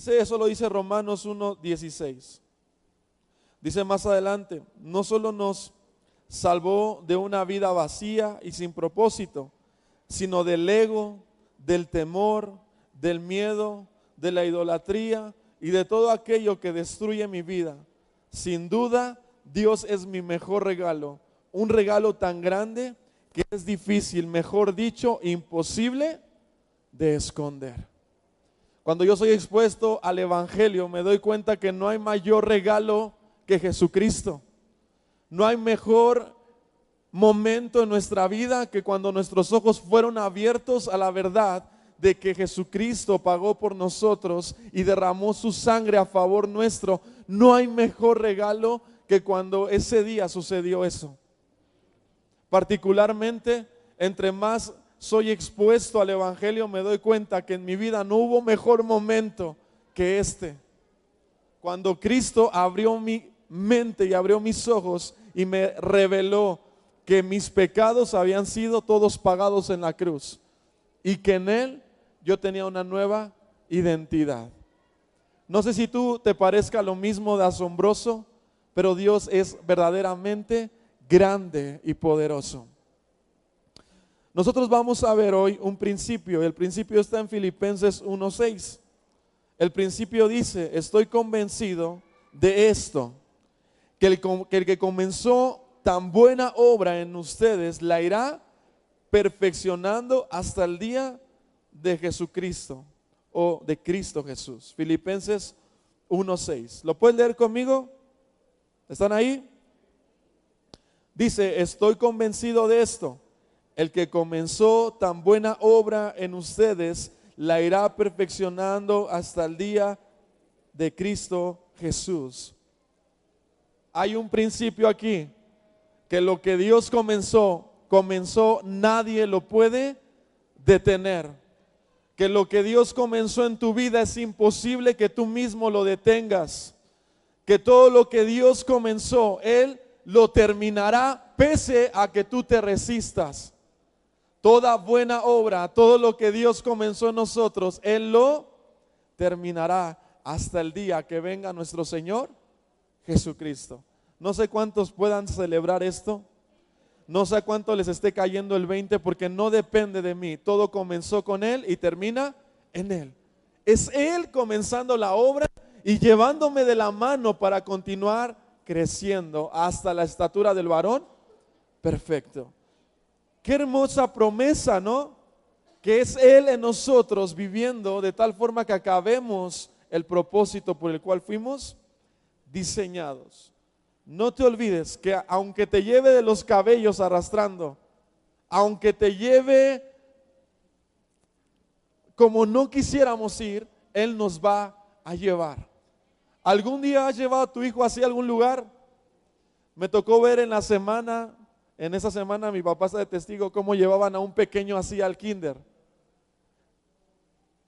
Eso lo dice Romanos 1:16. Dice más adelante, no solo nos salvó de una vida vacía y sin propósito, sino del ego, del temor, del miedo, de la idolatría y de todo aquello que destruye mi vida. Sin duda, Dios es mi mejor regalo, un regalo tan grande que es difícil, mejor dicho, imposible de esconder. Cuando yo soy expuesto al Evangelio, me doy cuenta que no hay mayor regalo que Jesucristo. No hay mejor momento en nuestra vida que cuando nuestros ojos fueron abiertos a la verdad de que Jesucristo pagó por nosotros y derramó su sangre a favor nuestro. No hay mejor regalo que cuando ese día sucedió eso. Particularmente, entre más soy expuesto al Evangelio, me doy cuenta que en mi vida no hubo mejor momento que este. Cuando Cristo abrió mi mente y abrió mis ojos y me reveló que mis pecados habían sido todos pagados en la cruz y que en Él yo tenía una nueva identidad. No sé si tú te parezca lo mismo de asombroso, pero Dios es verdaderamente grande y poderoso. Nosotros vamos a ver hoy un principio. El principio está en Filipenses 1:6. El principio dice: estoy convencido de esto, que el que comenzó tan buena obra en ustedes la irá perfeccionando hasta el día de Jesucristo o de Cristo Jesús. Filipenses 1:6. ¿Lo pueden leer conmigo? ¿Están ahí? Dice: estoy convencido de esto, el que comenzó tan buena obra en ustedes la irá perfeccionando hasta el día de Cristo Jesús. Hay un principio aquí, que lo que Dios comenzó, nadie lo puede detener. Que lo que Dios comenzó en tu vida es imposible que tú mismo lo detengas. Que todo lo que Dios comenzó, Él lo terminará pese a que tú te resistas. Toda buena obra, todo lo que Dios comenzó en nosotros, Él lo terminará hasta el día que venga nuestro Señor Jesucristo. No sé cuántos puedan celebrar esto. No sé cuánto les esté cayendo el 20, porque no depende de mí. Todo comenzó con Él y termina en Él. Es Él comenzando la obra y llevándome de la mano para continuar creciendo hasta la estatura del varón perfecto. Qué hermosa promesa, ¿no? Que es Él en nosotros viviendo de tal forma que acabemos el propósito por el cual fuimos diseñados. No te olvides que aunque te lleve de los cabellos arrastrando, aunque te lleve como no quisiéramos ir, Él nos va a llevar. ¿Algún día has llevado a tu hijo hacia algún lugar? Me tocó ver en esa semana mi papá está de testigo cómo llevaban a un pequeño así al kinder.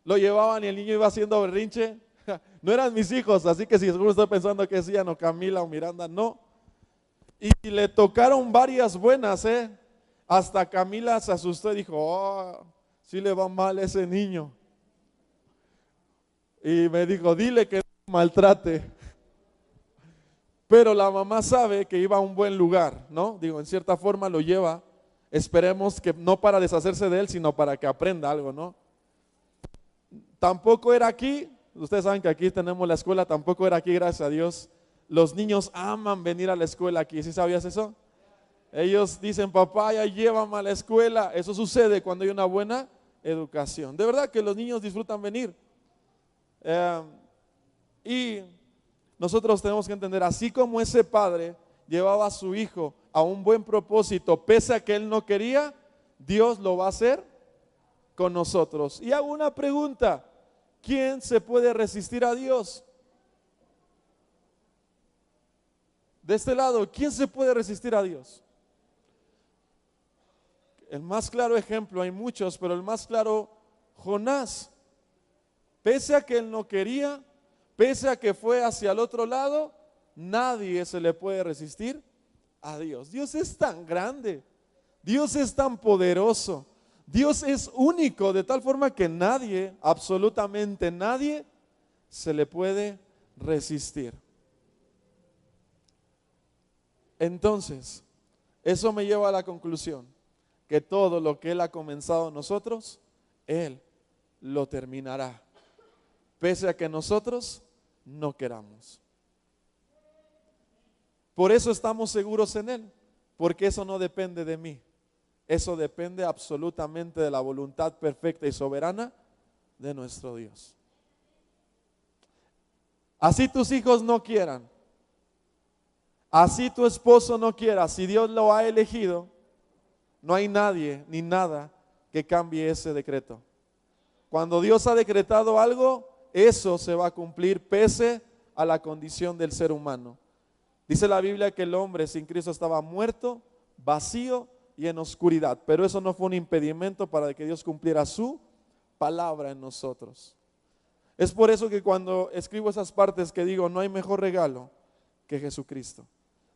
Lo llevaban y el niño iba haciendo berrinche. No eran mis hijos, así que si seguro estoy pensando que decían o Camila o Miranda, no. Y le tocaron varias buenas, hasta Camila se asustó y dijo: oh, sí le va mal a ese niño. Y me dijo: dile que no maltrate. Pero la mamá sabe que iba a un buen lugar, ¿no? Digo, en cierta forma lo lleva. Esperemos que no para deshacerse de él, sino para que aprenda algo, ¿no? Tampoco era aquí. Ustedes saben que aquí tenemos la escuela, tampoco era aquí, gracias a Dios. Los niños aman venir a la escuela aquí, ¿sí sabías eso? Ellos dicen: papá, ya llévame a la escuela. Eso sucede cuando hay una buena educación. De verdad que los niños disfrutan venir. Y nosotros tenemos que entender, así como ese padre llevaba a su hijo a un buen propósito, pese a que él no quería, Dios lo va a hacer con nosotros. Y hago una pregunta: ¿quién se puede resistir a Dios? De este lado, ¿quién se puede resistir a Dios? El más claro ejemplo, hay muchos, pero el más claro, Jonás. Pese a que él no quería, pese a que fue hacia el otro lado, nadie se le puede resistir a Dios. Dios es tan grande, Dios es tan poderoso, Dios es único, de tal forma que nadie, absolutamente nadie, se le puede resistir. Entonces, eso me lleva a la conclusión que todo lo que Él ha comenzado en nosotros, Él lo terminará, pese a que nosotros no queramos. Por eso estamos seguros en Él, porque eso no depende de mí. Eso depende absolutamente de la voluntad perfecta y soberana de nuestro Dios. Así tus hijos no quieran, así tu esposo no quiera, si Dios lo ha elegido, no hay nadie ni nada que cambie ese decreto. Cuando Dios ha decretado algo, eso se va a cumplir pese a la condición del ser humano. Dice la Biblia que el hombre sin Cristo estaba muerto, vacío y en oscuridad, pero eso no fue un impedimento para que Dios cumpliera su palabra en nosotros. Es por eso que cuando escribo esas partes que digo, no hay mejor regalo que Jesucristo,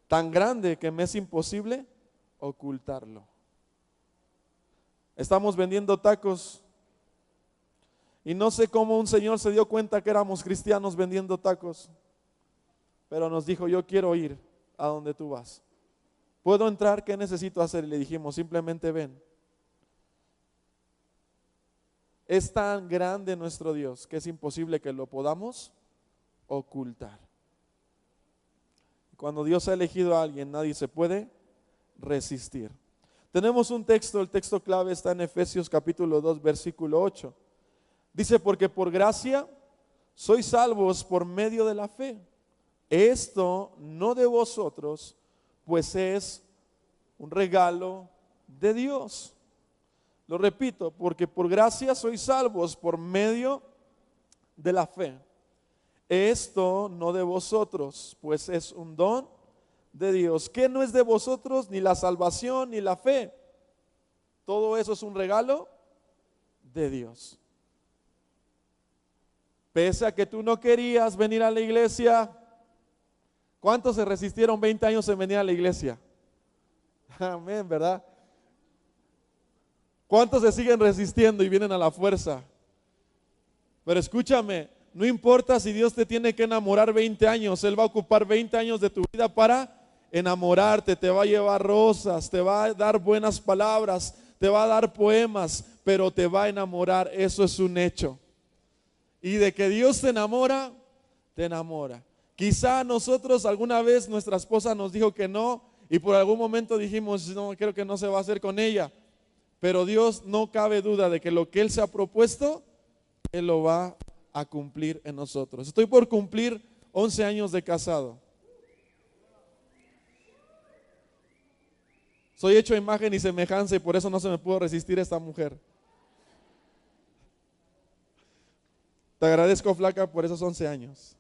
tan grande que me es imposible ocultarlo. Estamos vendiendo tacos y no sé cómo un señor se dio cuenta que éramos cristianos vendiendo tacos, pero nos dijo, yo quiero ir a donde tú vas. ¿Puedo entrar? ¿Qué necesito hacer? Y le dijimos, simplemente ven. Es tan grande nuestro Dios que es imposible que lo podamos ocultar. Cuando Dios ha elegido a alguien, nadie se puede resistir. Tenemos un texto, el texto clave está en Efesios capítulo 2, versículo 8. Dice, porque por gracia sois salvos por medio de la fe. Esto no de vosotros, pues es un regalo de Dios. Lo repito, porque por gracia sois salvos por medio de la fe. Esto no de vosotros, pues es un don de Dios. ¿Qué no es de vosotros? Ni la salvación ni la fe. Todo eso es un regalo de Dios. Pese a que tú no querías venir a la iglesia, ¿cuántos se resistieron 20 años en venir a la iglesia? Amén, ¿verdad? ¿Cuántos se siguen resistiendo y vienen a la fuerza? Pero escúchame, no importa si Dios te tiene que enamorar 20 años, Él va a ocupar 20 años de tu vida para enamorarte, te va a llevar rosas, te va a dar buenas palabras, te va a dar poemas, pero te va a enamorar, eso es un hecho. Y de que Dios te enamora, te enamora. Quizá nosotros alguna vez nuestra esposa nos dijo que no y por algún momento dijimos, no, creo que no se va a hacer con ella. Pero Dios, no cabe duda de que lo que Él se ha propuesto, Él lo va a cumplir en nosotros. Estoy por cumplir 11 años de casado. Soy hecho a imagen y semejanza y por eso no se me pudo resistir esta mujer. Te agradezco, flaca, por esos 11 años.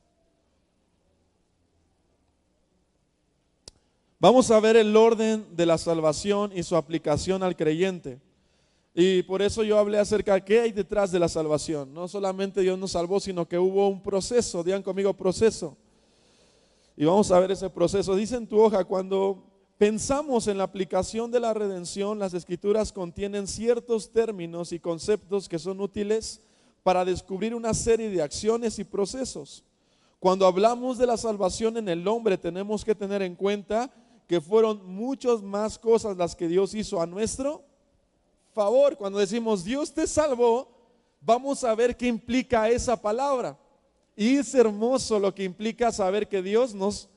Vamos a ver el orden de la salvación y su aplicación al creyente. Y por eso yo hablé acerca de qué hay detrás de la salvación. No solamente Dios nos salvó, sino que hubo un proceso. Digan conmigo, proceso. Y vamos a ver ese proceso. Dice en tu hoja, cuando pensamos en la aplicación de la redención, las Escrituras contienen ciertos términos y conceptos que son útiles para descubrir una serie de acciones y procesos. Cuando hablamos de la salvación en el hombre, tenemos que tener en cuenta que fueron muchas más cosas las que Dios hizo a nuestro favor. Cuando decimos Dios te salvó, vamos a ver qué implica esa palabra. Y es hermoso lo que implica saber que Dios nos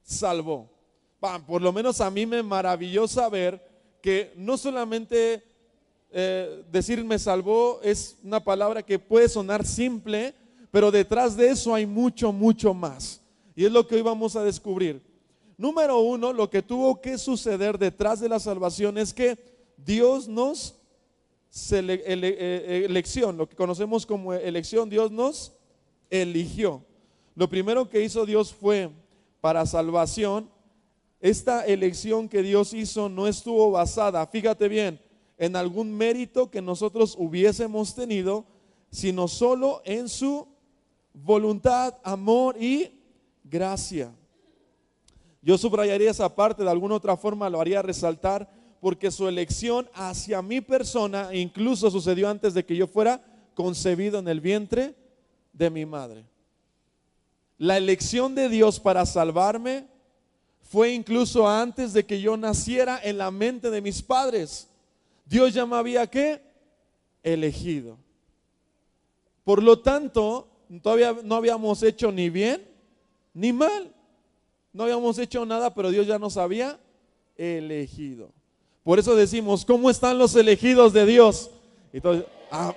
salvó. Por lo menos a mí me maravilló saber que no solamente decir me salvó es una palabra que puede sonar simple, pero detrás de eso hay mucho, mucho más. Y es lo que hoy vamos a descubrir. Número uno, lo que tuvo que suceder detrás de la salvación es que Dios nos elección, lo que conocemos como elección, Dios nos eligió. Lo primero que hizo Dios fue para salvación. Esta elección que Dios hizo no estuvo basada, fíjate bien, en algún mérito que nosotros hubiésemos tenido, sino solo en su voluntad, amor y gracia. Yo subrayaría esa parte, de alguna otra forma lo haría resaltar, porque su elección hacia mi persona incluso sucedió antes de que yo fuera concebido en el vientre de mi madre. La elección de Dios para salvarme fue incluso antes de que yo naciera en la mente de mis padres. Dios ya me había, ¿qué? Elegido. Por lo tanto, todavía no habíamos hecho ni bien ni mal. No habíamos hecho nada, pero Dios ya nos había elegido. Por eso decimos, ¿cómo están los elegidos de Dios? Entonces,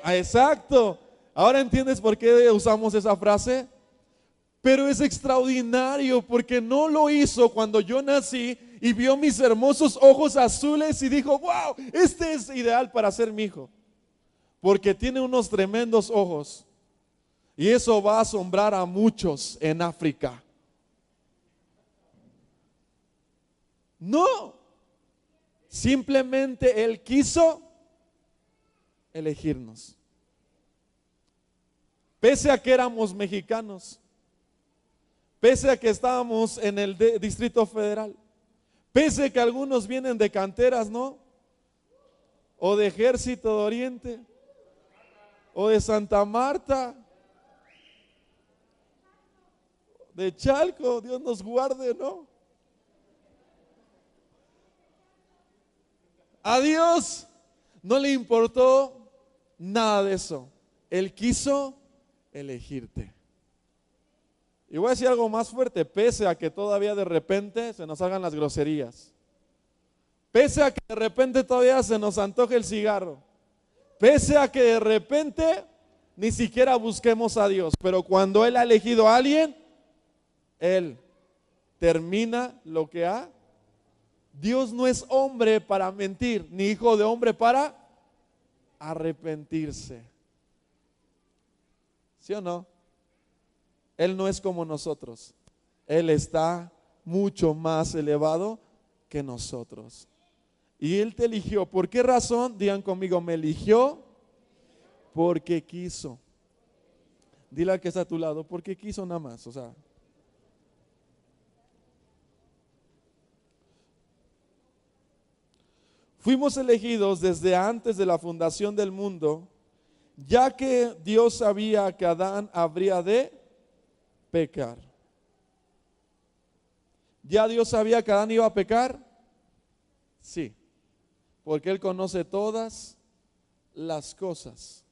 exacto. Ahora entiendes por qué usamos esa frase. Pero es extraordinario porque no lo hizo cuando yo nací y vio mis hermosos ojos azules y dijo, wow, este es ideal para ser mi hijo. Porque tiene unos tremendos ojos. Y eso va a asombrar a muchos en África. No, simplemente Él quiso elegirnos. Pese a que éramos mexicanos, pese a que estábamos en el Distrito Federal, pese a que algunos vienen de canteras, ¿no? O de Ejército de Oriente, o de Santa Marta, de Chalco, Dios nos guarde, ¿no? A Dios no le importó nada de eso. Él quiso elegirte. Y voy a decir algo más fuerte, pese a que todavía de repente se nos hagan las groserías, pese a que de repente todavía se nos antoje el cigarro, pese a que de repente ni siquiera busquemos a Dios, pero cuando Él ha elegido a alguien, Él termina lo que ha. Dios no es hombre para mentir, ni hijo de hombre para arrepentirse. ¿Sí o no? Él no es como nosotros. Él está mucho más elevado que nosotros. Y Él te eligió. ¿Por qué razón? Digan conmigo, me eligió porque quiso. Dile al que está a tu lado, porque quiso nada más. O sea, fuimos elegidos desde antes de la fundación del mundo, ya que Dios sabía que Adán habría de pecar. ¿Ya Dios sabía que Adán iba a pecar? Sí, porque Él conoce todas las cosas.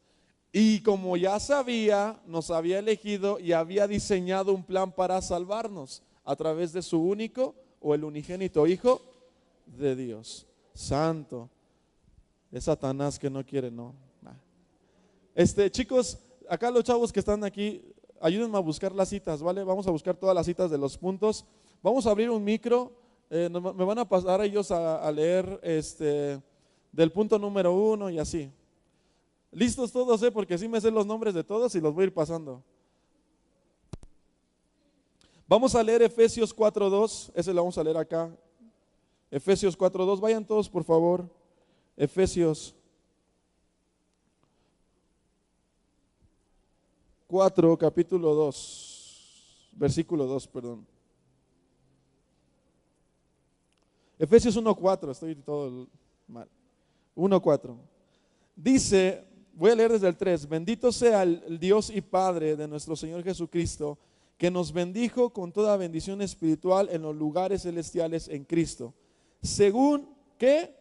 Y como ya sabía, nos había elegido y había diseñado un plan para salvarnos a través de su único o el unigénito Hijo de Dios. Santo. Es Satanás que no quiere, no. Chicos, acá los chavos que están aquí, ayúdenme a buscar las citas, ¿vale? Vamos a buscar todas las citas de los puntos. Vamos a abrir un micro. Me van a pasar ellos a leer del punto número 1 y así. ¿Listos todos? Porque sí me sé los nombres de todos y los voy a ir pasando. Vamos a leer Efesios 4:2. Ese lo vamos a leer acá. Efesios 4:2. Vayan todos, por favor. Efesios 4, capítulo 2, versículo 2, perdón. Efesios 1:4, estoy todo mal. 1:4. Dice, voy a leer desde el 3. Bendito sea el Dios y Padre de nuestro Señor Jesucristo, que nos bendijo con toda bendición espiritual en los lugares celestiales en Cristo, según que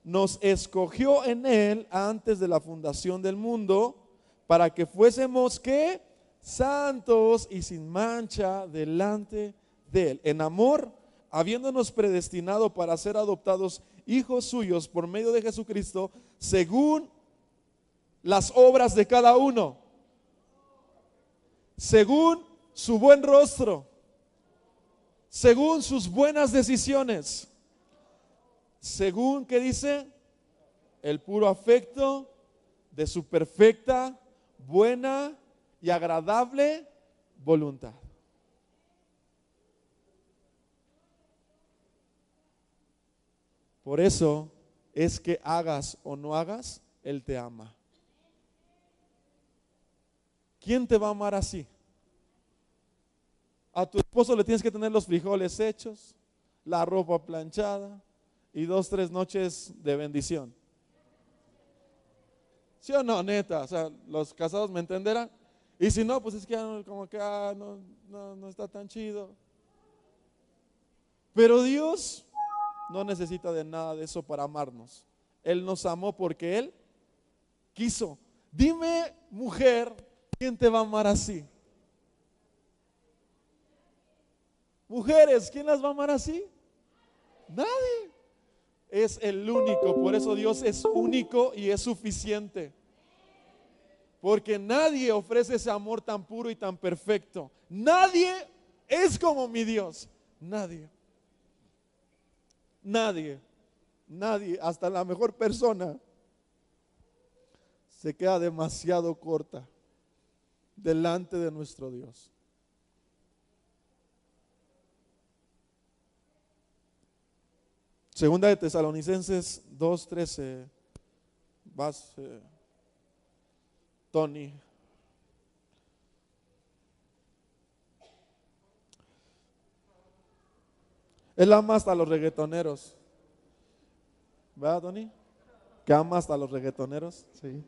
nos escogió en Él antes de la fundación del mundo, para que fuésemos, ¿qué? Santos y sin mancha delante de Él, en amor, habiéndonos predestinado para ser adoptados hijos suyos por medio de Jesucristo, según las obras de cada uno, según su buen rostro, según sus buenas decisiones, según, ¿qué dice? El puro afecto de su perfecta, buena y agradable voluntad. Por eso es que hagas o no hagas, Él te ama. ¿Quién te va a amar así? A tu esposo le tienes que tener los frijoles hechos, la ropa planchada y 2, 3 noches de bendición. ¿Sí o no, neta? O sea, los casados me entenderán. Y si no, pues es que ya como que no está tan chido. Pero Dios no necesita de nada de eso para amarnos. Él nos amó porque Él quiso. Dime, mujer, ¿quién te va a amar así? Mujeres, ¿quién las va a amar así? Nadie. Es el único, por eso Dios es único y es suficiente. Porque nadie ofrece ese amor tan puro y tan perfecto. Nadie es como mi Dios. Nadie. Nadie. Nadie, hasta la mejor persona, se queda demasiado corta delante de nuestro Dios. Segunda de Tesalonicenses 2:13. Vas, Tony. Él ama hasta los reggaetoneros. ¿Verdad, Tony? Que ama hasta los reggaetoneros. Sí.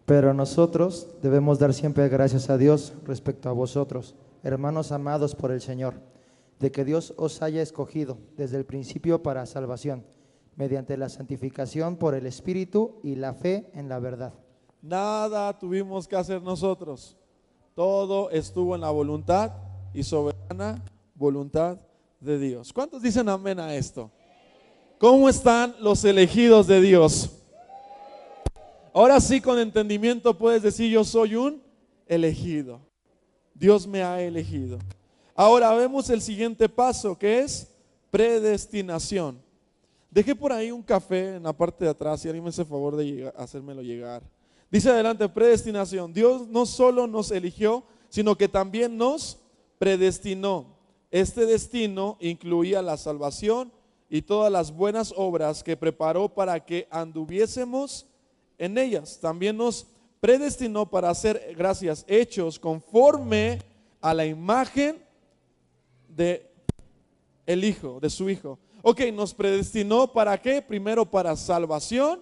Pero nosotros debemos dar siempre gracias a Dios respecto a vosotros, hermanos amados por el Señor, de que Dios os haya escogido desde el principio para salvación, mediante la santificación por el Espíritu y la fe en la verdad. Nada tuvimos que hacer nosotros. Todo estuvo en la voluntad y soberana voluntad de Dios. ¿Cuántos dicen amén a esto? ¿Cómo están los elegidos de Dios? Ahora sí, con entendimiento puedes decir: yo soy un elegido. Dios me ha elegido. Ahora vemos el siguiente paso, que es predestinación. Dejé por ahí un café en la parte de atrás, si alguien me hace el favor de hacérmelo llegar. Dice adelante, predestinación. Dios no solo nos eligió, sino que también nos predestinó. Este destino incluía la salvación y todas las buenas obras que preparó para que anduviésemos en ellas. También nos predestinó para hacer, gracias, hechos conforme a la imagen de el Hijo, de su Hijo. Ok, nos predestinó ¿para qué? Primero para salvación,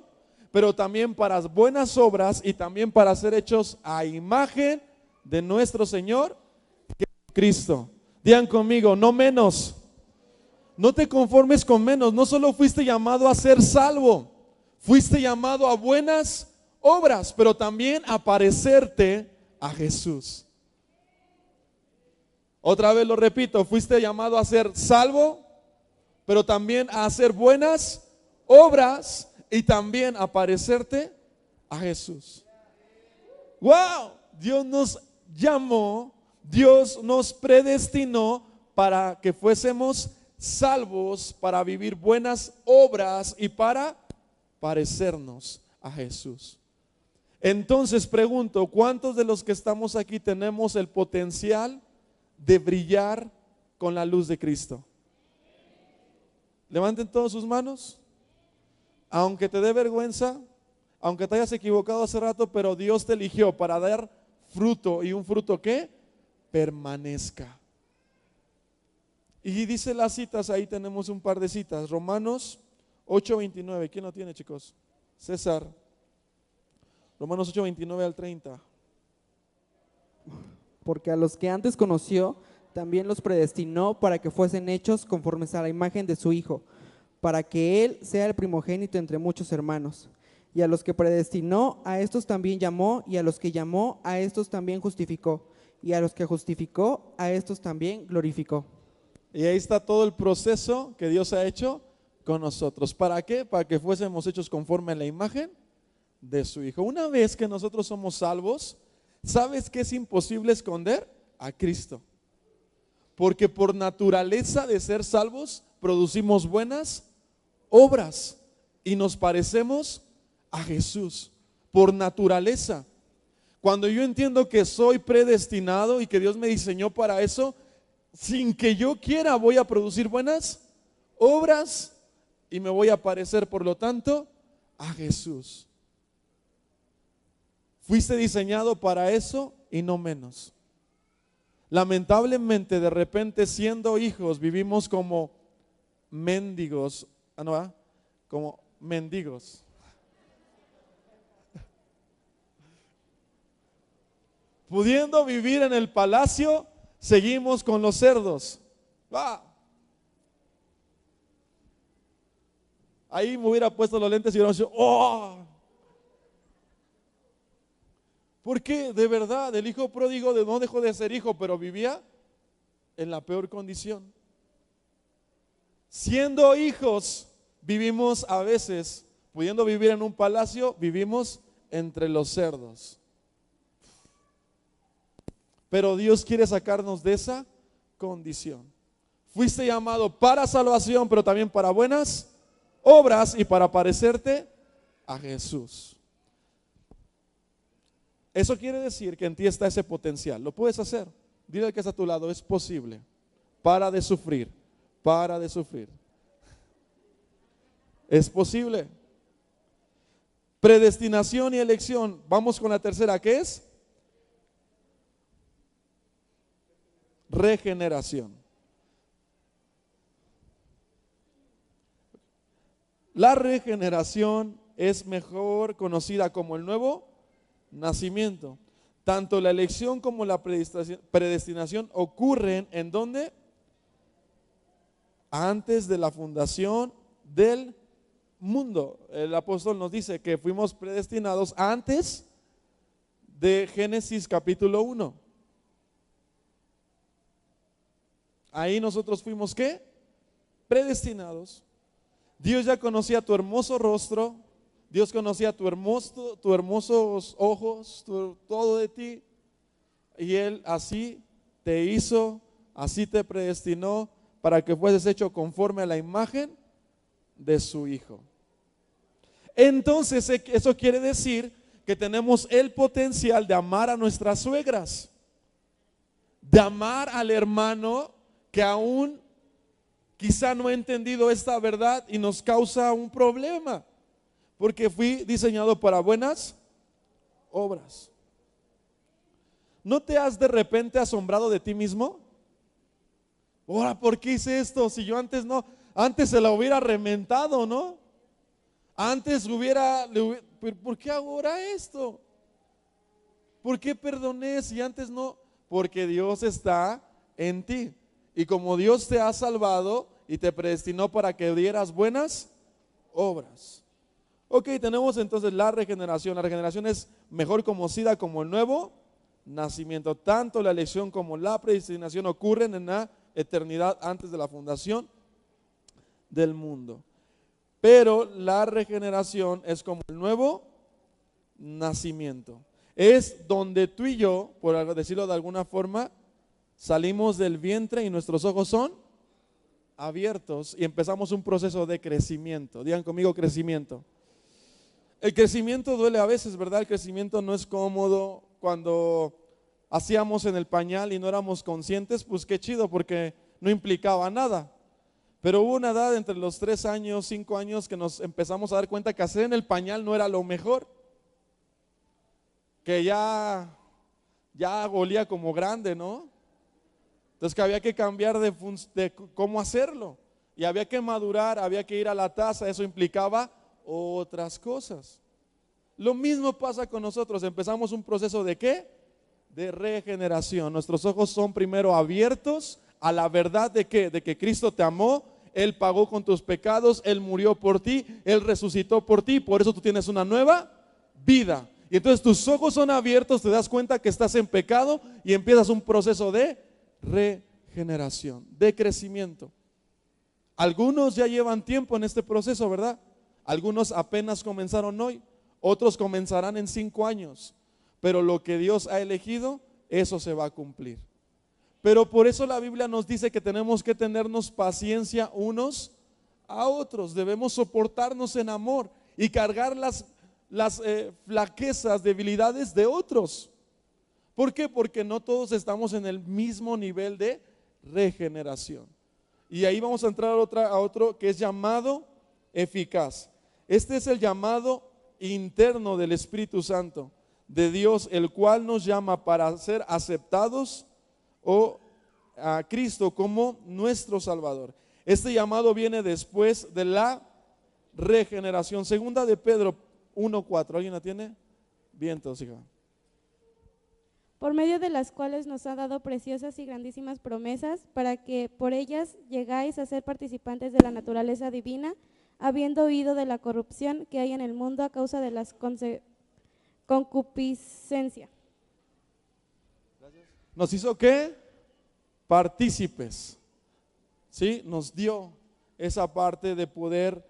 pero también para buenas obras y también para ser hechos a imagen de nuestro Señor Cristo. Digan conmigo, no menos. No te conformes con menos. No solo fuiste llamado a ser salvo, fuiste llamado a buenas obras, pero también a parecerte a Jesús. Otra vez lo repito, fuiste llamado a ser salvo, pero también a hacer buenas obras y también a parecerte a Jesús. ¡Wow! Dios nos llamó, Dios nos predestinó para que fuésemos salvos, para vivir buenas obras y para parecernos a Jesús. Entonces pregunto, ¿cuántos de los que estamos aquí tenemos el potencial de brillar con la luz de Cristo? Levanten todas sus manos. Aunque te dé vergüenza, aunque te hayas equivocado hace rato, pero Dios te eligió para dar fruto, y un fruto que permanezca. Y dice las citas, ahí tenemos un par de citas. Romanos 8:29. ¿Quién lo tiene, chicos? César. Romanos 8:29 al 30. Porque a los que antes conoció, también los predestinó para que fuesen hechos conformes a la imagen de su Hijo, para que Él sea el primogénito entre muchos hermanos. Y a los que predestinó, a estos también llamó, y a los que llamó, a estos también justificó, y a los que justificó, a estos también glorificó. Y ahí está todo el proceso que Dios ha hecho con nosotros. ¿Para qué? Para que fuésemos hechos conforme a la imagen de su Hijo. Una vez que nosotros somos salvos, ¿sabes qué es imposible esconder? A Cristo. Porque por naturaleza de ser salvos, producimos buenas obras y nos parecemos a Jesús. Por naturaleza. Cuando yo entiendo que soy predestinado y que Dios me diseñó para eso, sin que yo quiera voy a producir buenas obras y me voy a parecer, por lo tanto, a Jesús. Fuiste diseñado para eso y no menos. Lamentablemente, de repente, siendo hijos, vivimos como mendigos. ¿No va? Como mendigos. Pudiendo vivir en el palacio, seguimos con los cerdos. ¡Ah! Ahí me hubiera puesto los lentes y hubiera dicho, ¡oh! Porque de verdad el hijo pródigo no dejó de ser hijo, pero vivía en la peor condición. Siendo hijos, vivimos a veces, pudiendo vivir en un palacio, vivimos entre los cerdos. Pero Dios quiere sacarnos de esa condición. Fuiste llamado para salvación, pero también para buenas obras y para parecerte a Jesús. Eso quiere decir que en ti está ese potencial. Lo puedes hacer. Dile al que está a tu lado, es posible. Para de sufrir. Para de sufrir. Es posible. Predestinación y elección. Vamos con la tercera, ¿qué es? Regeneración. La regeneración es mejor conocida como el nuevo nacimiento. Tanto la elección como la predestinación ocurren ¿en dónde? Antes de la fundación del mundo. El apóstol nos dice que fuimos predestinados antes de Génesis capítulo 1. Ahí nosotros fuimos ¿qué? Predestinados. Dios ya conocía tu hermoso rostro, Dios conocía tus hermosos ojos, todo de ti, y Él así te hizo, así te predestinó para que fueses hecho conforme a la imagen de su Hijo. Entonces eso quiere decir que tenemos el potencial de amar a nuestras suegras, de amar al hermano que aún quizá no ha entendido esta verdad y nos causa un problema, porque fui diseñado para buenas obras. ¿No te has de repente asombrado de ti mismo? Ahora, ¿por qué hice esto? Si yo antes no, antes se la hubiera reventado, ¿no? Antes ¿por qué ahora esto? ¿Por qué perdoné si antes no? Porque Dios está en ti. Y como Dios te ha salvado y te predestinó para que dieras buenas obras. Ok, tenemos entonces la regeneración. La regeneración es mejor conocida como el nuevo nacimiento. Tanto la elección como la predestinación ocurren en la eternidad antes de la fundación del mundo. Pero la regeneración es como el nuevo nacimiento. Es donde tú y yo, por decirlo de alguna forma, salimos del vientre y nuestros ojos son abiertos y empezamos un proceso de crecimiento. Digan conmigo crecimiento. El crecimiento duele a veces, ¿verdad? El crecimiento no es cómodo. Cuando hacíamos en el pañal y no éramos conscientes, pues qué chido porque no implicaba nada. Pero hubo una edad entre los 3 años, 5 años que nos empezamos a dar cuenta que hacer en el pañal no era lo mejor. Que ya olía como grande, ¿no? Entonces que había que cambiar de cómo hacerlo. Y había que madurar, había que ir a la taza, eso implicaba otras cosas. Lo mismo pasa con nosotros, empezamos un proceso ¿de qué? De regeneración. Nuestros ojos son primero abiertos a la verdad de ¿qué? De que Cristo te amó, Él pagó con tus pecados, Él murió por ti, Él resucitó por ti, por eso tú tienes una nueva vida. Y entonces tus ojos son abiertos, te das cuenta que estás en pecado y empiezas un proceso de regeneración, de crecimiento. Algunos ya llevan tiempo en este proceso, ¿verdad? Algunos apenas comenzaron hoy, otros comenzarán en 5 años, pero lo que Dios ha elegido, eso se va a cumplir. Pero por eso la Biblia nos dice que tenemos que tenernos paciencia unos a otros, debemos soportarnos en amor y cargar las flaquezas, debilidades de otros. ¿Por qué? Porque no todos estamos en el mismo nivel de regeneración. Y ahí vamos a entrar a otro que es llamado eficaz. Este es el llamado interno del Espíritu Santo de Dios, el cual nos llama para ser aceptados o a Cristo como nuestro Salvador. Este llamado viene después de la regeneración. Segunda de Pedro 1:4. ¿Alguien la tiene? Bien, entonces, hija. por medio de las cuales nos ha dado preciosas y grandísimas promesas, para que por ellas llegáis a ser participantes de la naturaleza divina, habiendo huido de la corrupción que hay en el mundo a causa de las concupiscencia. ¿Nos hizo qué? Partícipes. ¿Sí? Nos dio esa parte de poder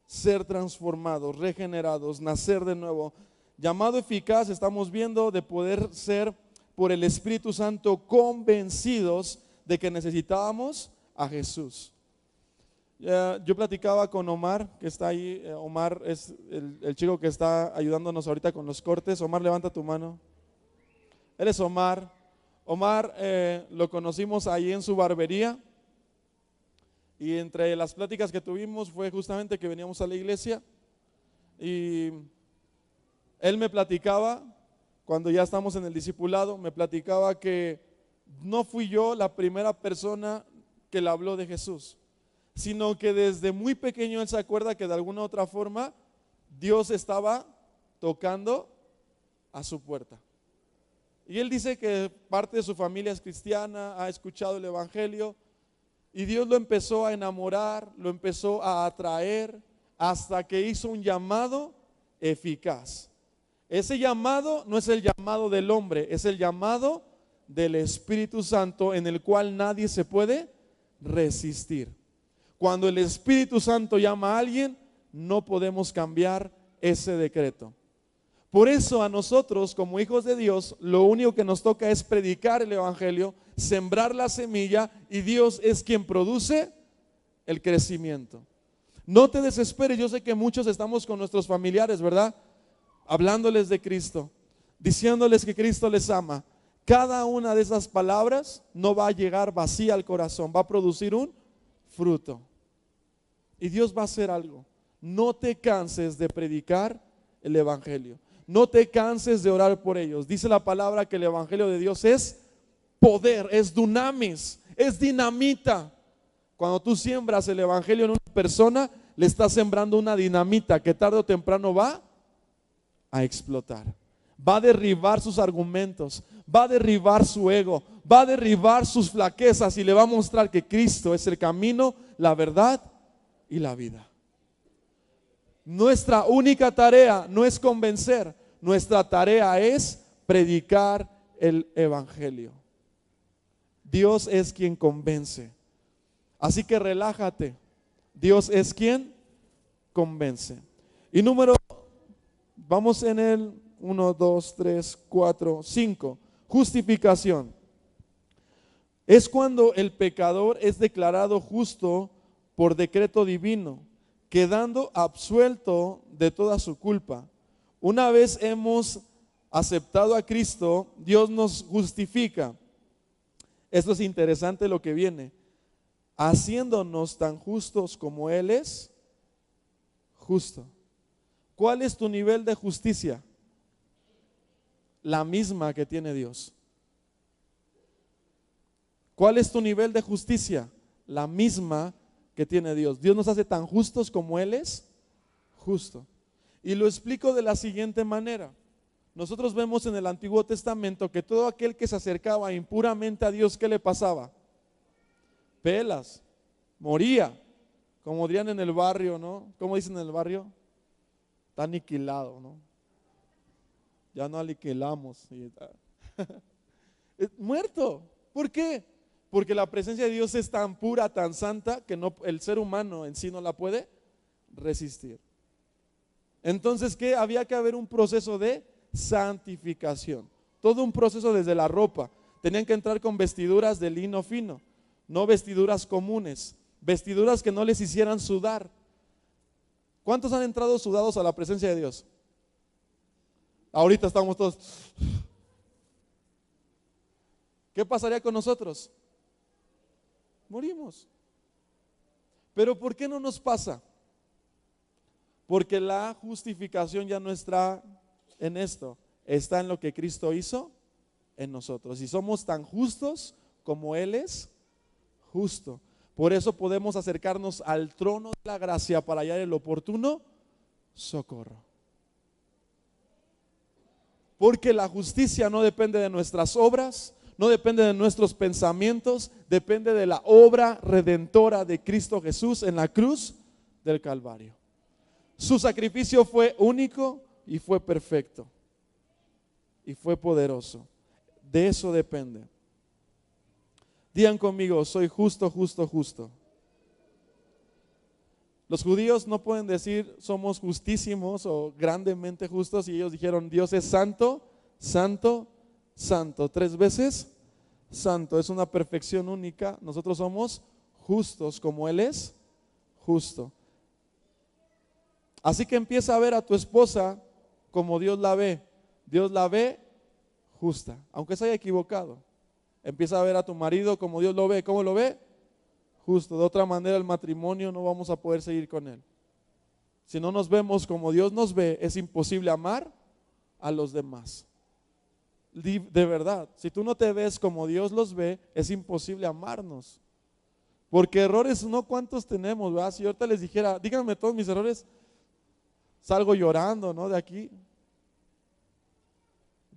ser transformados, regenerados, nacer de nuevo. Llamado eficaz, estamos viendo, de poder ser por el Espíritu Santo convencidos de que necesitábamos a Jesús. Yo platicaba con Omar, que está ahí. Omar es el chico que está ayudándonos ahorita con los cortes. Omar, levanta tu mano. Él es Omar. Omar lo conocimos ahí en su barbería, y entre las pláticas que tuvimos fue justamente que veníamos a la iglesia, y él me platicaba, cuando ya estamos en el discipulado, me platicaba que no fui yo la primera persona que le habló de Jesús, sino que desde muy pequeño él se acuerda que de alguna u otra forma Dios estaba tocando a su puerta. Y él dice que parte de su familia es cristiana, ha escuchado el evangelio, y Dios lo empezó a enamorar, lo empezó a atraer, hasta que hizo un llamado eficaz. Ese llamado no es el llamado del hombre, es el llamado del Espíritu Santo, en el cual nadie se puede resistir. Cuando el Espíritu Santo llama a alguien, no podemos cambiar ese decreto. Por eso a nosotros, como hijos de Dios, lo único que nos toca es predicar el evangelio, sembrar la semilla, y Dios es quien produce el crecimiento. No te desesperes. Yo sé que muchos estamos con nuestros familiares, ¿verdad? Hablándoles de Cristo, diciéndoles que Cristo les ama. Cada una de esas palabras no va a llegar vacía al corazón, va a producir un fruto. Y Dios va a hacer algo. No te canses de predicar el evangelio. No te canses de orar por ellos. Dice la palabra que el evangelio de Dios es poder, es dunamis, es dinamita. Cuando tú siembras el evangelio en una persona, le estás sembrando una dinamita que tarde o temprano va a explotar. Va a derribar sus argumentos, va a derribar su ego, va a derribar sus flaquezas, y le va a mostrar que Cristo es el camino, la verdad y la vida. Nuestra única tarea no es convencer, nuestra tarea es predicar el evangelio. Dios es quien convence. Así que relájate. Dios es quien convence. Y vamos en el 1, 2, 3, 4, 5. Justificación. Es cuando el pecador es declarado justo por decreto divino, quedando absuelto de toda su culpa. Una vez hemos aceptado a Cristo, Dios nos justifica. Esto es interesante lo que viene. Haciéndonos tan justos como Él es justo. ¿Cuál es tu nivel de justicia? La misma que tiene Dios. ¿Cuál es tu nivel de justicia? La misma que tiene Dios. Dios nos hace tan justos como Él es justo. Y lo explico de la siguiente manera. Nosotros vemos en el Antiguo Testamento que todo aquel que se acercaba impuramente a Dios, ¿qué le pasaba? Pelas, moría, como dirían en el barrio, ¿no? ¿Cómo dicen en el barrio? Está aniquilado, ¿no? Ya no aniquilamos. Muerto. ¿Por qué? Porque la presencia de Dios es tan pura, tan santa, que el ser humano en sí no la puede resistir. Entonces, ¿qué? Había que haber un proceso de santificación. Todo un proceso desde la ropa. Tenían que entrar con vestiduras de lino fino, no vestiduras comunes, vestiduras que no les hicieran sudar. ¿Cuántos han entrado sudados a la presencia de Dios? Ahorita estamos todos. ¿Qué pasaría con nosotros? Morimos. Pero ¿por qué no nos pasa? Porque la justificación ya no está en esto, está en lo que Cristo hizo en nosotros. Y somos tan justos como Él es justo. Por eso podemos acercarnos al trono de la gracia para hallar el oportuno socorro. Porque la justicia no depende de nuestras obras, no depende de nuestros pensamientos, depende de la obra redentora de Cristo Jesús en la cruz del Calvario. Su sacrificio fue único y fue perfecto y fue poderoso. De eso depende. Digan conmigo, soy justo, justo, justo. Los judíos no pueden decir somos justísimos o grandemente justos, y ellos dijeron Dios es santo, santo, santo. 3 veces santo, es una perfección única. Nosotros somos justos como Él es justo. Así que empieza a ver a tu esposa como Dios la ve. Dios la ve justa, aunque se haya equivocado. Empieza a ver a tu marido como Dios lo ve. ¿Cómo lo ve? Justo. De otra manera el matrimonio no vamos a poder seguir con él. Si no nos vemos como Dios nos ve, es imposible amar a los demás. De verdad, si tú no te ves como Dios los ve, es imposible amarnos. Porque errores no cuántos tenemos, ¿verdad? Si ahorita les dijera, díganme todos mis errores, salgo llorando, ¿no? De aquí.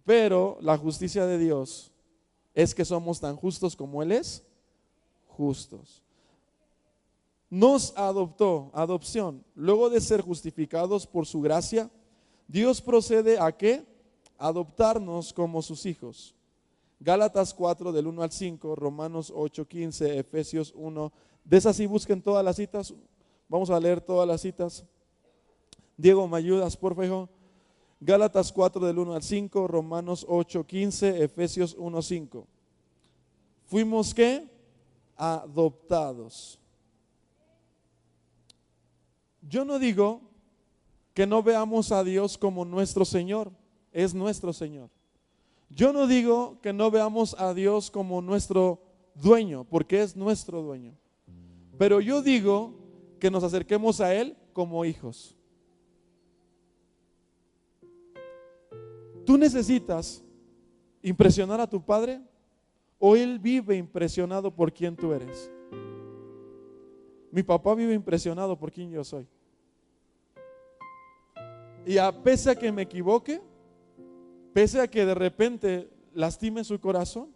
Pero la justicia de Dios es que somos tan justos como Él es justos. Nos adoptó, adopción. Luego de ser justificados por su gracia, Dios procede a ¿qué? Adoptarnos como sus hijos. Gálatas 4 del 1 al 5, Romanos 8, 15, Efesios 1. De esas sí busquen todas las citas. Vamos a leer todas las citas. Diego, ¿me ayudas, por favor? Gálatas 4 del 1 al 5, Romanos 8, 15, Efesios 1, 5. Fuimos ¿qué? Adoptados. Yo no digo que no veamos a Dios como nuestro Señor, es nuestro Señor. Yo no digo que no veamos a Dios como nuestro dueño, porque es nuestro dueño. Pero yo digo que nos acerquemos a Él como hijos. ¿Tú necesitas impresionar a tu padre o él vive impresionado por quien tú eres? Mi papá vive impresionado por quien yo soy. Y a pesar que me equivoque, pese a que de repente lastime su corazón,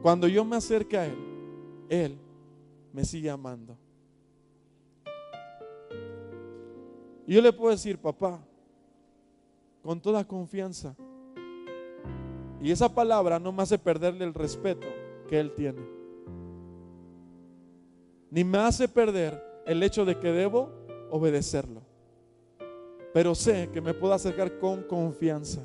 cuando yo me acerque a él me sigue amando. Y yo le puedo decir, papá, con toda confianza. Y esa palabra no me hace perderle el respeto que él tiene, ni me hace perder el hecho de que debo obedecerlo. Pero sé que me puedo acercar con confianza,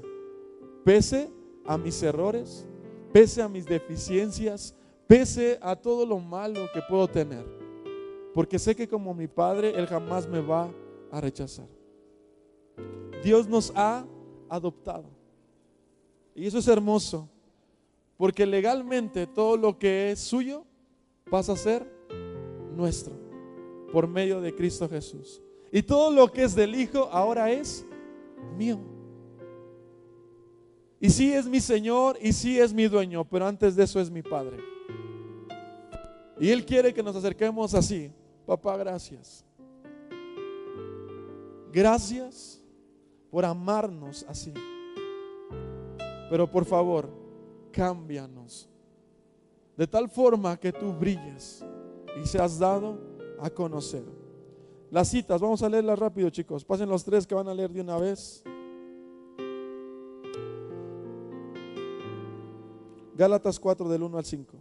pese a mis errores, pese a mis deficiencias, pese a todo lo malo que puedo tener, porque sé que como mi Padre, Él jamás me va a rechazar. Dios nos ha adoptado. Y eso es hermoso, porque legalmente todo lo que es suyo pasa a ser nuestro por medio de Cristo Jesús. Y todo lo que es del Hijo ahora es mío. Y sí es mi Señor y sí es mi dueño, pero antes de eso es mi Padre. Y Él quiere que nos acerquemos así. Papá, gracias. Gracias por amarnos así. Pero por favor, cámbianos de tal forma que tú brilles y seas dado a conocer. Las citas, vamos a leerlas rápido, chicos. Pasen los 3 que van a leer de una vez. Gálatas 4 del 1 al 5.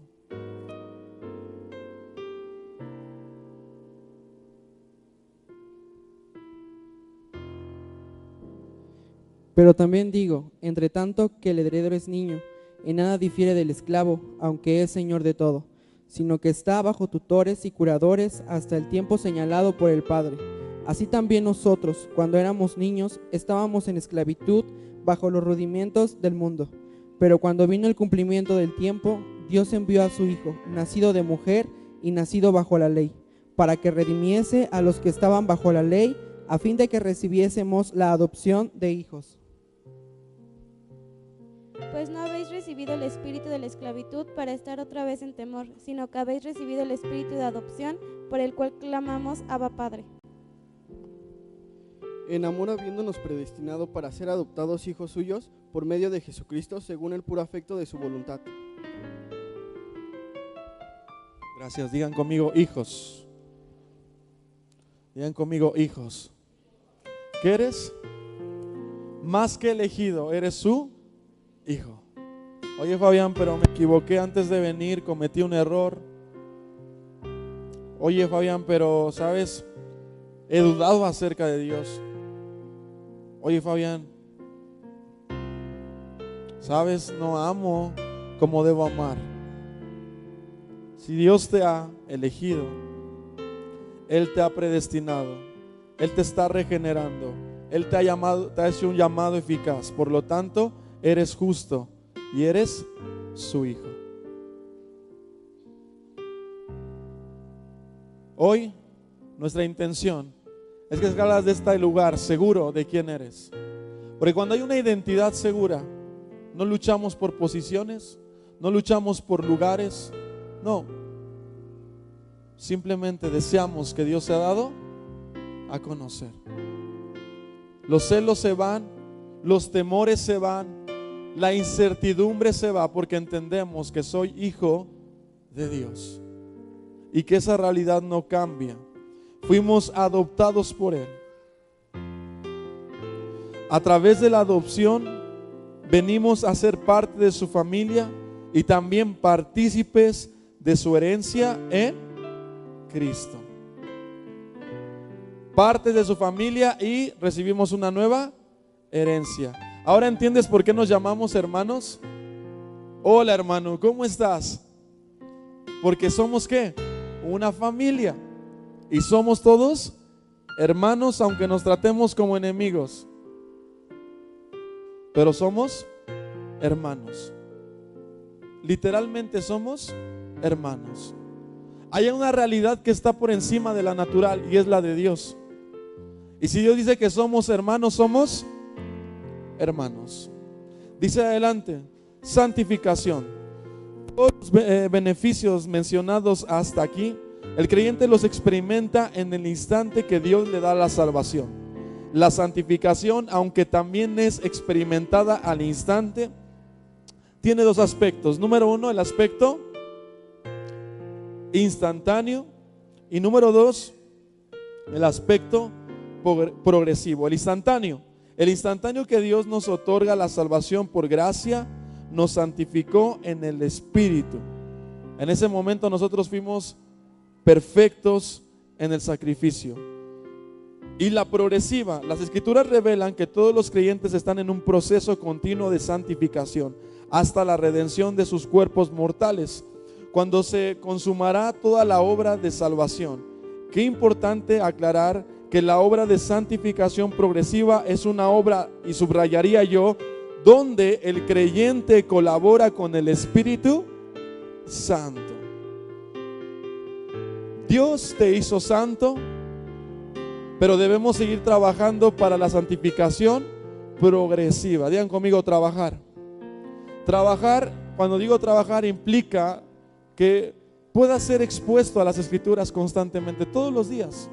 Pero también digo, entre tanto que el heredero es niño, en nada difiere del esclavo, aunque es señor de todo, sino que está bajo tutores y curadores hasta el tiempo señalado por el Padre. Así también nosotros, cuando éramos niños, estábamos en esclavitud bajo los rudimentos del mundo. Pero cuando vino el cumplimiento del tiempo, Dios envió a su Hijo, nacido de mujer y nacido bajo la ley, para que redimiese a los que estaban bajo la ley, a fin de que recibiésemos la adopción de hijos. Pues no habéis recibido el espíritu de la esclavitud para estar otra vez en temor, sino que habéis recibido el espíritu de adopción, por el cual clamamos Abba Padre. En amor habiéndonos predestinado para ser adoptados hijos suyos por medio de Jesucristo, según el puro afecto de su voluntad. Gracias, digan conmigo hijos. Digan conmigo hijos. ¿Qué eres? Más que elegido, eres su hijo. Oye Fabián, pero me equivoqué antes de venir, cometí un error. Oye Fabián, pero sabes, he dudado acerca de Dios. Oye Fabián, sabes, no amo como debo amar. Si Dios te ha elegido, Él te ha predestinado, Él te está regenerando, Él te ha llamado, te ha hecho un llamado eficaz. Por lo tanto, eres justo y eres su hijo. Hoy, nuestra intención es que salgas de este lugar seguro de quién eres. Porque cuando hay una identidad segura, no luchamos por posiciones, no luchamos por lugares, no. Simplemente deseamos que Dios se ha dado a conocer. Los celos se van, los temores se van, la incertidumbre se va, porque entendemos que soy hijo de Dios y que esa realidad no cambia. Fuimos adoptados por Él. A través de la adopción venimos a ser parte de su familia y también partícipes de su herencia en Cristo. Parte de su familia y recibimos una nueva herencia. Ahora entiendes por qué nos llamamos hermanos. Hola hermano, ¿cómo estás? Porque somos ¿qué? Una familia. Y somos todos hermanos, aunque nos tratemos como enemigos. Pero somos hermanos. Literalmente somos hermanos. Hay una realidad que está por encima de la natural y es la de Dios. Y si Dios dice que somos hermanos, somos hermanos. Dice adelante, santificación. Todos los beneficios mencionados hasta aquí, el creyente los experimenta en el instante que Dios le da la salvación. La santificación, aunque también es experimentada al instante, tiene dos aspectos. Número uno, el aspecto instantáneo, y número dos, el aspecto progresivo. El instantáneo que Dios nos otorga la salvación por gracia, nos santificó en el Espíritu. En ese momento nosotros fuimos perfectos en el sacrificio. Y la progresiva, las escrituras revelan que todos los creyentes están en un proceso continuo de santificación hasta la redención de sus cuerpos mortales, cuando se consumará toda la obra de salvación. Qué importante aclarar que la obra de santificación progresiva es una obra, y subrayaría yo, donde el creyente colabora con el Espíritu Santo. Dios te hizo santo, pero debemos seguir trabajando para la santificación progresiva. Digan conmigo, trabajar. Trabajar, cuando digo trabajar, implica que puedas ser expuesto a las Escrituras constantemente, todos los días.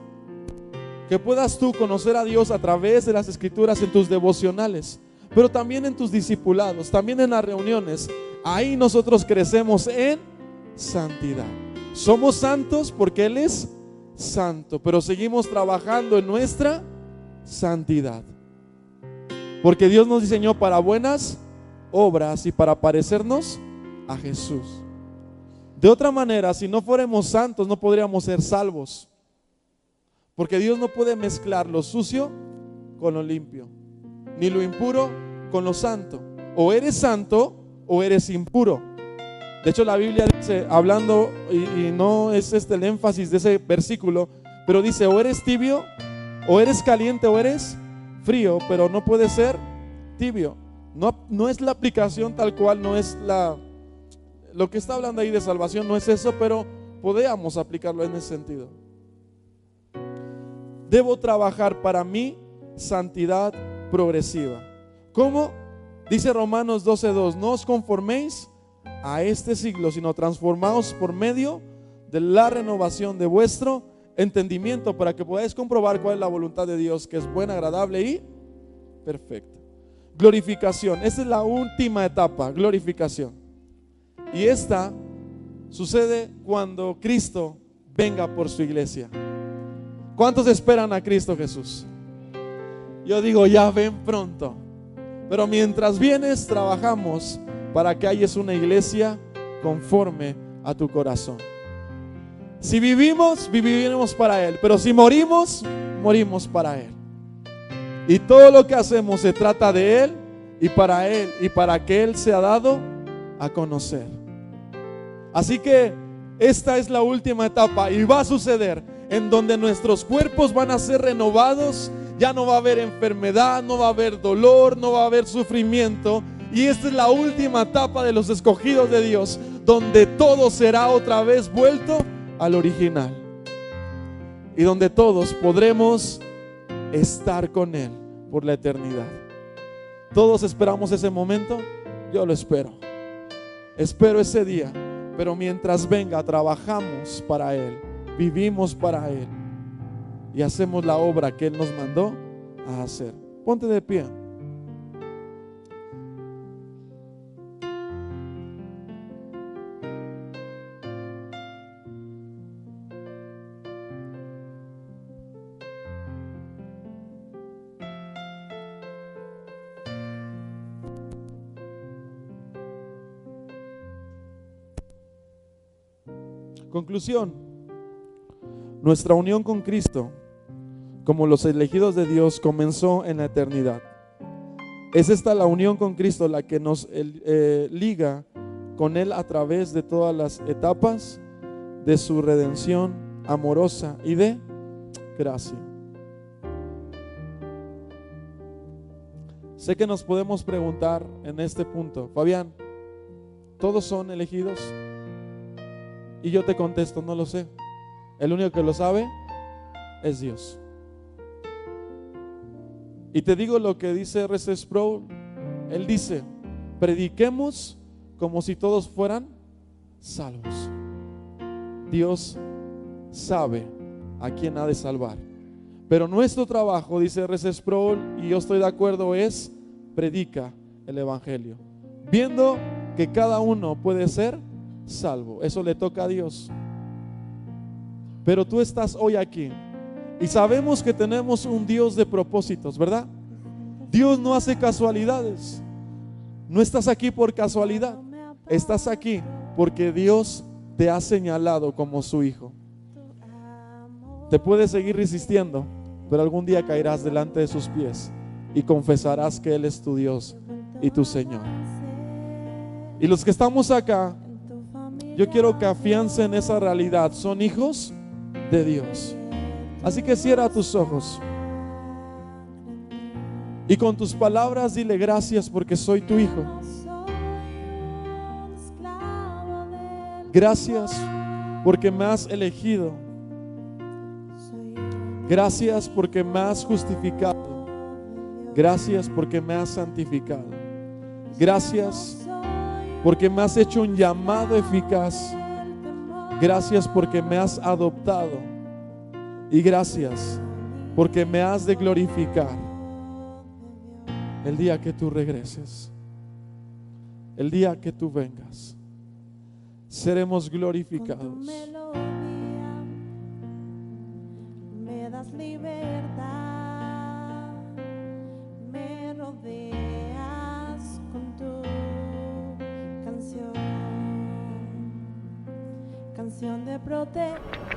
Que puedas tú conocer a Dios a través de las Escrituras en tus devocionales, pero también en tus discipulados, también en las reuniones. Ahí nosotros crecemos en santidad. Somos santos porque Él es santo, pero seguimos trabajando en nuestra santidad, porque Dios nos diseñó para buenas obras y para parecernos a Jesús. De otra manera, si no fuéramos santos, no podríamos ser salvos, porque Dios no puede mezclar lo sucio con lo limpio, ni lo impuro con lo santo. O eres santo o eres impuro. De hecho, la Biblia dice, hablando, y no es el énfasis de ese versículo, pero dice, o eres tibio, o eres caliente, o eres frío, pero no puede ser tibio. No es la aplicación tal cual, no es lo que está hablando ahí de salvación, no es eso, pero podríamos aplicarlo en ese sentido. Debo trabajar para mi santidad progresiva. ¿Cómo? Dice Romanos 12:2, no os conforméis a este siglo, sino transformaos por medio de la renovación de vuestro entendimiento para que podáis comprobar cuál es la voluntad de Dios, que es buena, agradable y perfecta. Glorificación, esa es la última etapa, glorificación. Y esta sucede cuando Cristo venga por su iglesia. ¿Cuántos esperan a Cristo Jesús? Yo digo, ya ven pronto. Pero mientras vienes, trabajamos para que hayas una iglesia conforme a tu corazón. Si vivimos, viviremos para Él. Pero si morimos, morimos para Él. Y todo lo que hacemos se trata de Él y para que Él sea dado a conocer. Así que esta es la última etapa y va a suceder en donde nuestros cuerpos van a ser renovados. Ya no va a haber enfermedad, no va a haber dolor, no va a haber sufrimiento. Y esta es la última etapa de los escogidos de Dios, donde todo será otra vez vuelto al original. Y donde todos podremos estar con Él por la eternidad. ¿Todos esperamos ese momento? Yo lo espero. Espero ese día. Pero mientras venga, trabajamos para Él, vivimos para Él y hacemos la obra que Él nos mandó a hacer. Ponte de pie. Conclusión: nuestra unión con Cristo como los elegidos de Dios comenzó en la eternidad. Es esta la unión con Cristo la que nos liga con Él a través de todas las etapas de su redención amorosa y de gracia. Sé que nos podemos preguntar en este punto, Fabián, ¿todos son elegidos? Y yo te contesto, no lo sé. El único que lo sabe es Dios. Y te digo lo que dice R.C. Sproul. Él dice, prediquemos como si todos fueran salvos. Dios sabe a quién ha de salvar. Pero nuestro trabajo, dice R.C. Sproul, y yo estoy de acuerdo, es predica el evangelio, viendo que cada uno puede ser salvo. Eso le toca a Dios. Pero tú estás hoy aquí y sabemos que tenemos un Dios de propósitos, ¿verdad? Dios no hace casualidades. No estás aquí por casualidad. Estás aquí porque Dios te ha señalado como su hijo. Te puedes seguir resistiendo, pero algún día caerás delante de sus pies y confesarás que Él es tu Dios y tu Señor. Y los que estamos acá, yo quiero que afiancen esa realidad. Son hijos de Dios. Así que cierra tus ojos y con tus palabras dile gracias porque soy tu hijo. Gracias porque me has elegido. Gracias porque me has justificado. Gracias porque me has santificado. Gracias porque me has hecho un llamado eficaz. Gracias porque me has adoptado. Y gracias porque me has de glorificar el día que tú regreses, el día que tú vengas. Seremos glorificados. Me das libertad, me rodeas con tu canción de protección.